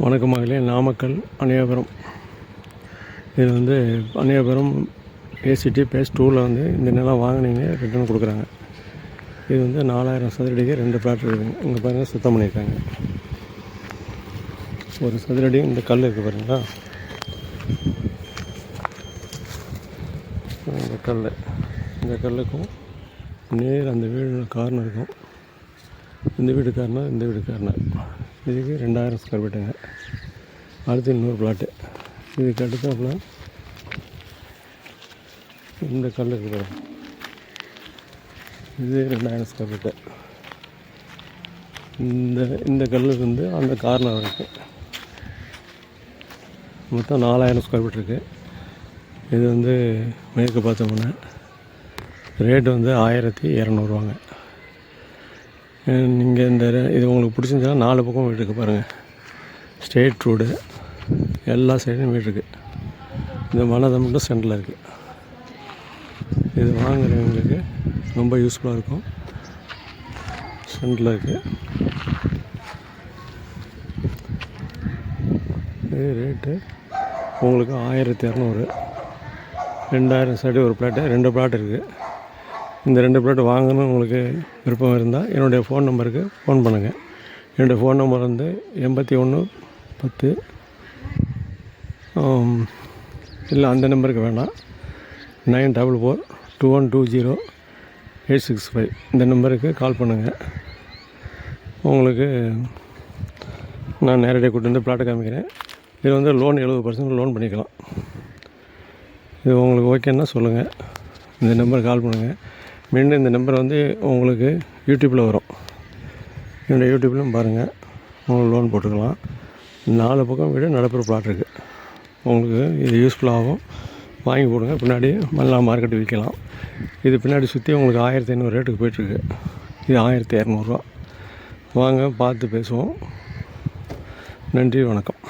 வணக்கம் மகளே. நாமக்கல் அணியாபுரம். இது வந்து அணியாபுரம் ஏசிடி பேஸ் 2ல் வந்து இந்த நிலம் வாங்கினீங்க ரிட்டர்ன் கொடுக்குறாங்க. இது வந்து 4000 சதுரடிக்கு 2 பிளாட் இருக்குதுங்க. இங்கே பாருங்கள், சுத்தம் பண்ணியிருக்காங்க. ஒரு சதுரடி இந்த கல் இருக்குது பாருங்களா, இந்த கல்லுக்கும் நேர் அந்த வீடு கார்னருக்கும், இந்த வீடு கார்னர் இதுக்கு 2000 ஸ்கொயர் ஃபீட்டுங்க. அடுத்து இன்னொரு பிளாட்டு. இதுக்கு அடுத்தாப்புல இந்த கல் இருக்குது, இது 2000 ஸ்கொயர் ஃபீட்டு. இந்த கல்லுக்கு வந்து அந்த கார்னர் இருக்குது. மொத்தம் 4000 ஸ்கொயர் ஃபீட் இருக்குது. இது வந்து மேற்கு பார்த்தோம்னா ரேட்டு வந்து 1200 நீங்கள் இது உங்களுக்கு பிடிச்சிருந்தா 4 பக்கம் வீடு இருக்குது பாருங்கள். ஸ்ட்ரெயிட் ரோடு, எல்லா சைடும் வீடு இருக்குது. இந்த மலை மட்டும் சென்டரில் இருக்குது. இது வாங்குறவங்களுக்கு ரொம்ப யூஸ்ஃபுல்லாக இருக்கும். சென்டரில் இருக்குது. இது ரேட்டு உங்களுக்கு 1200. 2000 சடி ஒரு பிளாட்டு, 2 பிளாட் இருக்குது. இந்த 2 பிளாட் வாங்கணும் உங்களுக்கு விருப்பம் இருந்தால் என்னுடைய ஃபோன் நம்பருக்கு ஃபோன் பண்ணுங்கள். என்னுடைய ஃபோன் நம்பர் வந்து 8110 இல்லை, அந்த நம்பருக்கு வேண்டாம், 9442120865 இந்த நம்பருக்கு கால் பண்ணுங்கள். உங்களுக்கு நான் நேரடியாக கூட்டு வந்து பிளாட்டை காமிக்கிறேன். இது வந்து லோன் 70% லோன் பண்ணிக்கலாம். இது உங்களுக்கு ஓகேன்னா சொல்லுங்கள், இந்த நம்பருக்கு கால் பண்ணுங்கள். மீண்டும் இந்த நம்பர் வந்து உங்களுக்கு யூடியூப்பில் வரும். என்னுடைய யூடியூப்லையும் பாருங்கள், உங்களுக்கு லோன் போட்டுக்கலாம். 4 பக்கம் வீடு நடப்புற பிளாட் இருக்குது. உங்களுக்கு இது யூஸ்ஃபுல்லாகும். வாங்கி போடுங்க. பின்னாடி நல்லா மார்க்கெட்டு விற்கலாம். இது பின்னாடி சுற்றி உங்களுக்கு 1500 ரேட்டுக்கு போய்ட்டுருக்கு. இது 1200. வாங்க, பார்த்து பேசுவோம். நன்றி, வணக்கம்.